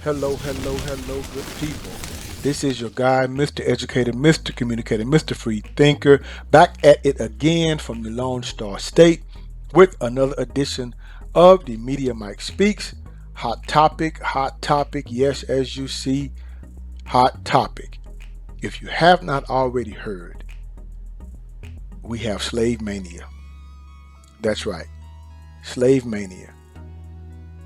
Hello, good people. This is your guy, Mr. Educator, Mr. Communicator, Mr. Free Thinker, back at it again from the Lone Star State with another edition of the Media Mike Speaks. Hot topic, yes, as you see, hot topic. If you have not already heard, we have slave mania. That's right, slave mania.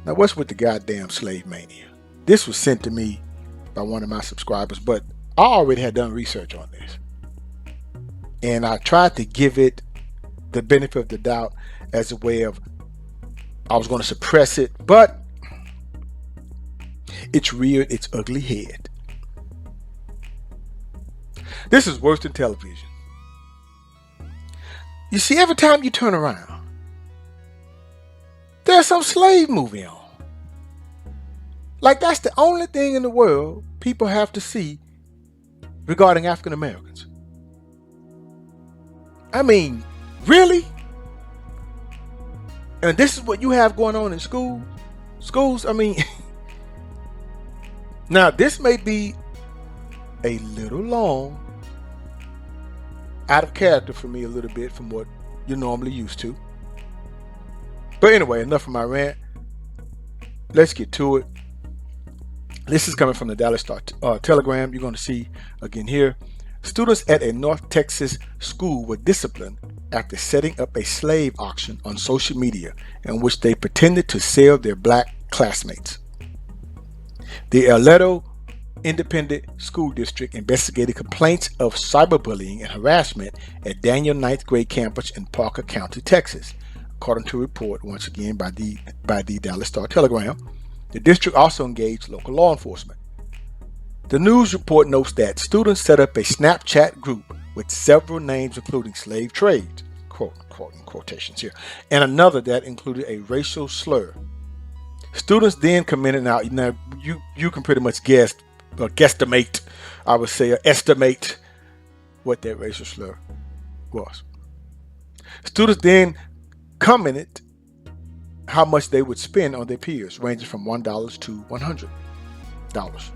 Now, what's with the goddamn slave mania? This was sent to me by one of my subscribers, but I already had done research on this. And I tried to give it the benefit of the doubt as a way of, I was going to suppress it, but it's reared its ugly head. This is worse than television. You see, every time you turn around, there's some slave movie on. Like that's the only thing in the world people have to see regarding African Americans. I mean, really? And this is what you have going on in schools? I mean, now this may be a little long, out of character for me a little bit from what you're normally used to. But anyway, enough of my rant. Let's get to it. This is coming from the Dallas Star Telegram. You're going to see again here. Students at a North Texas school were disciplined after setting up a slave auction on social media in which they pretended to sell their black classmates. The Aledo Independent School District investigated complaints of cyberbullying and harassment at Daniel ninth grade campus in Parker County, Texas, according to a report once again by the Dallas Star Telegram. The district also engaged local law enforcement. The news report notes that students set up a Snapchat group with several names including slave trade, quote in quotations here, and another that included a racial slur. Students then commented. Now you can pretty much guess or guesstimate, I would say, or estimate what that racial slur was. Students then commented how much they would spend on their peers, ranging from $1 to $100.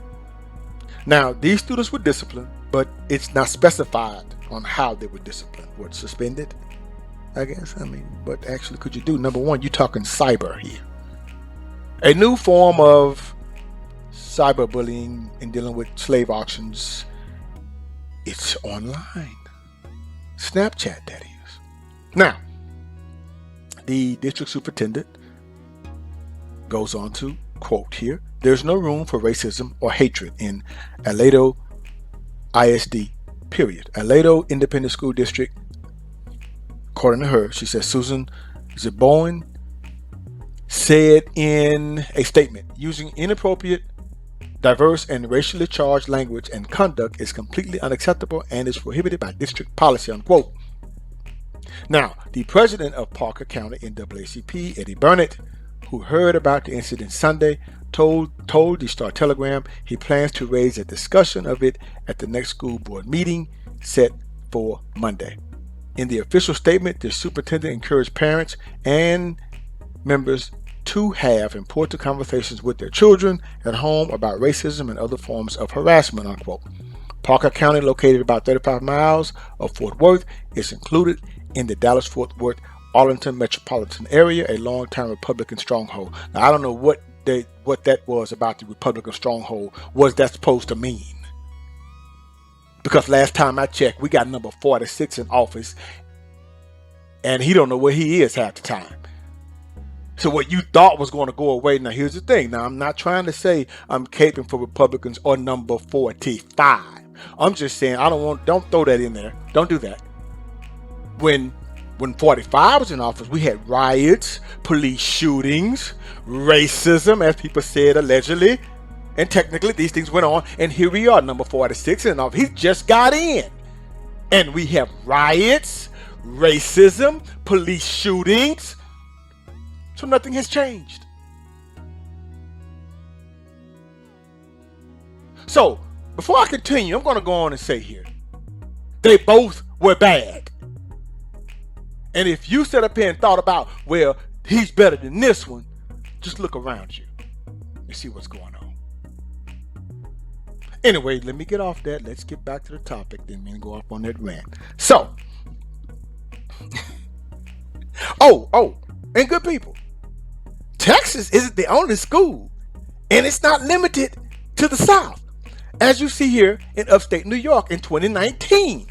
Now, these students were disciplined, but it's not specified on how they were disciplined. What, suspended? I guess. I mean, what actually could you do? Number one, you're talking cyber here. A new form of cyberbullying and dealing with slave auctions. It's online. Snapchat, that is. Now, the district superintendent goes on to quote here, "There's no room for racism or hatred in Aledo ISD, period. Aledo Independent School District," according to her, she says, Susan Zebowen said in a statement, "Using inappropriate, diverse, and racially charged language and conduct is completely unacceptable and is prohibited by district policy," unquote. Now, the president of Parker County NAACP, Eddie Burnett, who heard about the incident Sunday, told the Star Telegram he plans to raise a discussion of it at the next school board meeting set for Monday. In the official statement, the superintendent encouraged parents and members to have important conversations with their children at home about racism and other forms of harassment, unquote. Parker County, located about 35 miles of Fort Worth, is included in the Dallas-Fort Worth Arlington metropolitan area, a long-time Republican stronghold. Now, I don't know what that was about the Republican stronghold. What that supposed to mean? Because last time I checked, we got number 46 in office, and he don't know where he is half the time. So what you thought was going to go away, now here's the thing. Now, I'm not trying to say I'm caping for Republicans or number 45. I'm just saying don't throw that in there. Don't do that. When 45 was in office, we had riots, police shootings, racism, as people said, allegedly. And technically, these things went on. And here we are, number 46 in office. He just got in. And we have riots, racism, police shootings. So nothing has changed. So, before I continue, I'm going to go on and say here, they both were bad. And if you sat up here and thought about, well, he's better than this one, just look around you and see what's going on. Anyway, let me get off that. Let's get back to the topic. Didn't mean to go off on that rant. So, and good people, Texas isn't the only school, and it's not limited to the South. As you see here in upstate New York in 2019.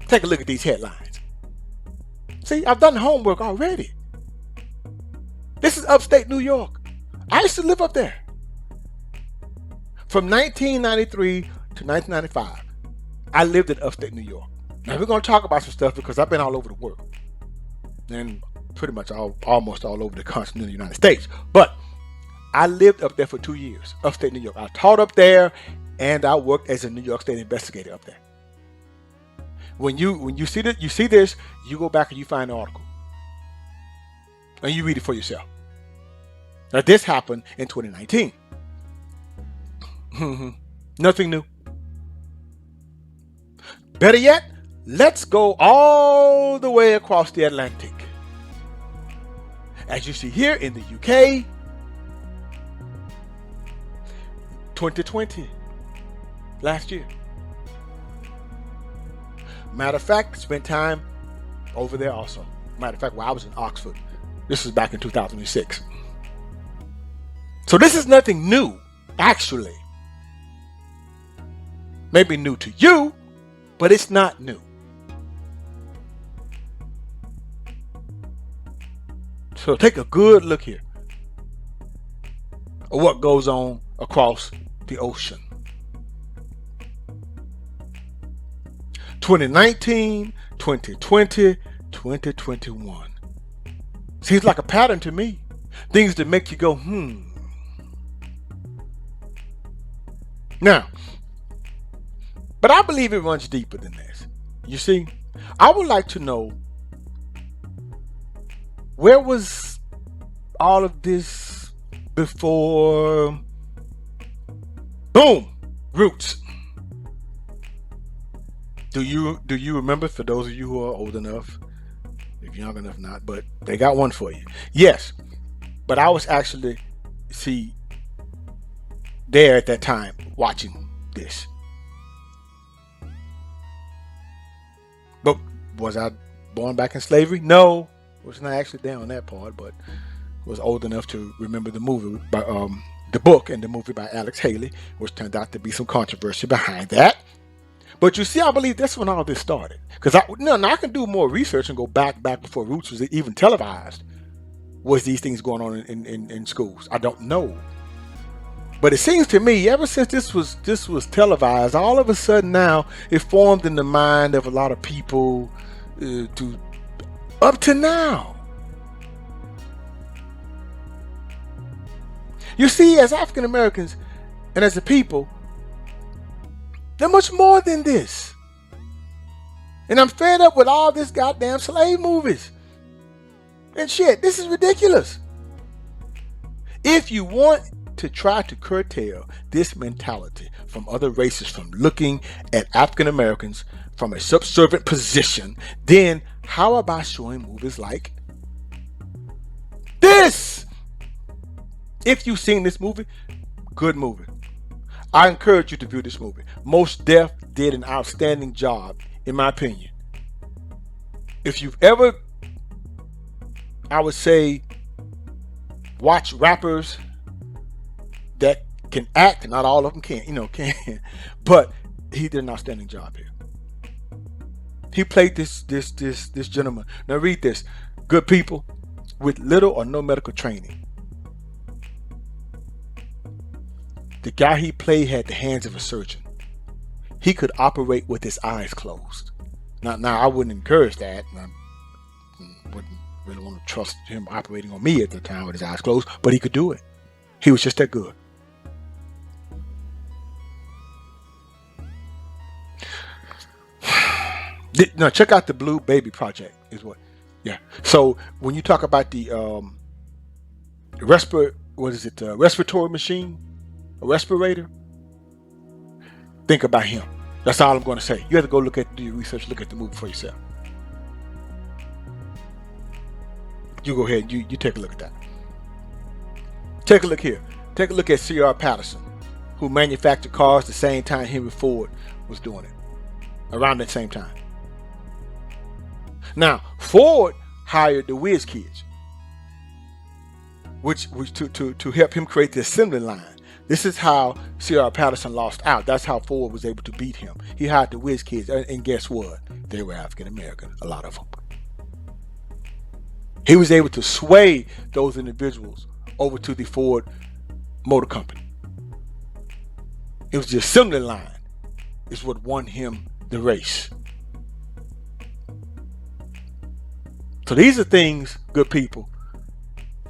Take a look at these headlines. See, I've done homework already. This is upstate New York. I used to live up there. From 1993 to 1995, I lived in upstate New York. Now we're going to talk about some stuff because I've been all over the world. And pretty much almost all over the continental United States. But I lived up there for 2 years, upstate New York. I taught up there, and I worked as a New York State investigator up there. When you see this, you go back and you find the article, and you read it for yourself. Now this happened in 2019. Nothing new. Better yet, let's go all the way across the Atlantic. As you see here in the UK, 2020, last year. Matter of fact, spent time over there also. Matter of fact, while I was in Oxford, this was back in 2006. So this is nothing new, actually. Maybe new to you, but it's not new. So take a good look here at what goes on across the ocean. 2019, 2020, 2021. Seems like a pattern to me. Things that make you go, Now, but I believe it runs deeper than this. You see, I would like to know, where was all of this before? Boom! Roots. Do you remember, for those of you who are old enough, if young enough not, but they got one for you. Yes, but I was actually, there at that time watching this. But was I born back in slavery? No, was not actually there on that part, but was old enough to remember the movie by the book and the movie by Alex Haley, which turned out to be some controversy behind that. But you see, I believe that's when all this started. Because I can do more research and go back before Roots was even televised. Was these things going on in schools? I don't know. But it seems to me, ever since this was televised, all of a sudden now it formed in the mind of a lot of people up to now. You see, as African Americans and as a people, they're much more than this. And I'm fed up with all this goddamn slave movies. And shit, this is ridiculous. If you want to try to curtail this mentality from other races from looking at African Americans from a subservient position, then how about showing movies like this? If you've seen this movie, good movie. I encourage you to view this movie. Mos Def did an outstanding job, in my opinion. If you've ever, I would say, watch rappers that can act, not all of them can, but he did an outstanding job here. He played this gentleman. Now read this. Good people with little or no medical training. The guy he played had the hands of a surgeon. He could operate with his eyes closed. Now I wouldn't encourage that. I wouldn't really want to trust him operating on me at the time with his eyes closed, but he could do it. He was just that good. Now check out the Blue Baby Project. Is what? Yeah. So when you talk about the respiratory machine, a respirator, think about him. That's all I'm going to say. You have to go do your research, look at the movie for yourself. You go ahead, you take a look at that. Take a look here. Take a look at C.R. Patterson. who manufactured cars the same time Henry Ford was doing it, around that same time. Now, Ford hired the whiz kids, which to help him create the assembly line. This is how C.R. Patterson lost out. That's how Ford was able to beat him. He hired the whiz kids, and guess what? They were African American, a lot of them. He was able to sway those individuals over to the Ford Motor Company. It was the assembly line is what won him the race. So these are things, good people,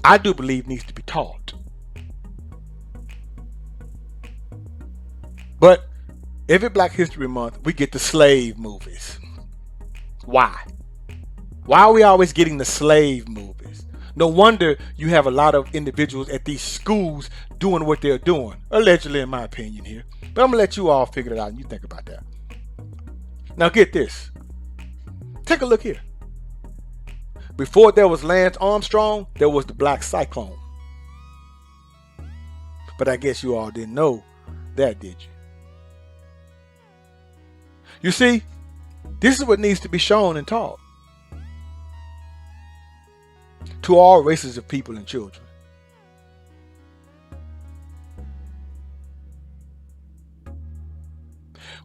I do believe needs to be taught. But every Black History Month, we get the slave movies. Why? Why are we always getting the slave movies? No wonder you have a lot of individuals at these schools doing what they're doing. Allegedly, in my opinion here. But I'm going to let you all figure it out and you think about that. Now get this. Take a look here. Before there was Lance Armstrong, there was the Black Cyclone. But I guess you all didn't know that, did you? You see, this is what needs to be shown and taught to all races of people and children.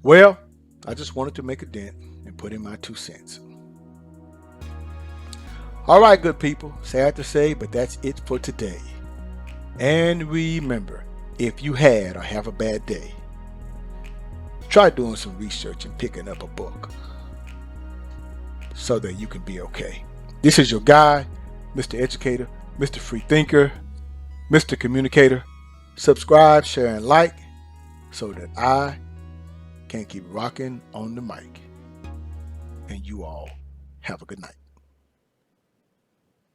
Well, I just wanted to make a dent and put in my 2 cents. All right, good people, sad to say, but that's it for today. And remember, if you had or have a bad day, try doing some research and picking up a book so that you can be okay. This is your guy, Mr. Educator, Mr. Free Thinker, Mr. Communicator. Subscribe, share, and like so that I can keep rocking on the mic. And you all have a good night.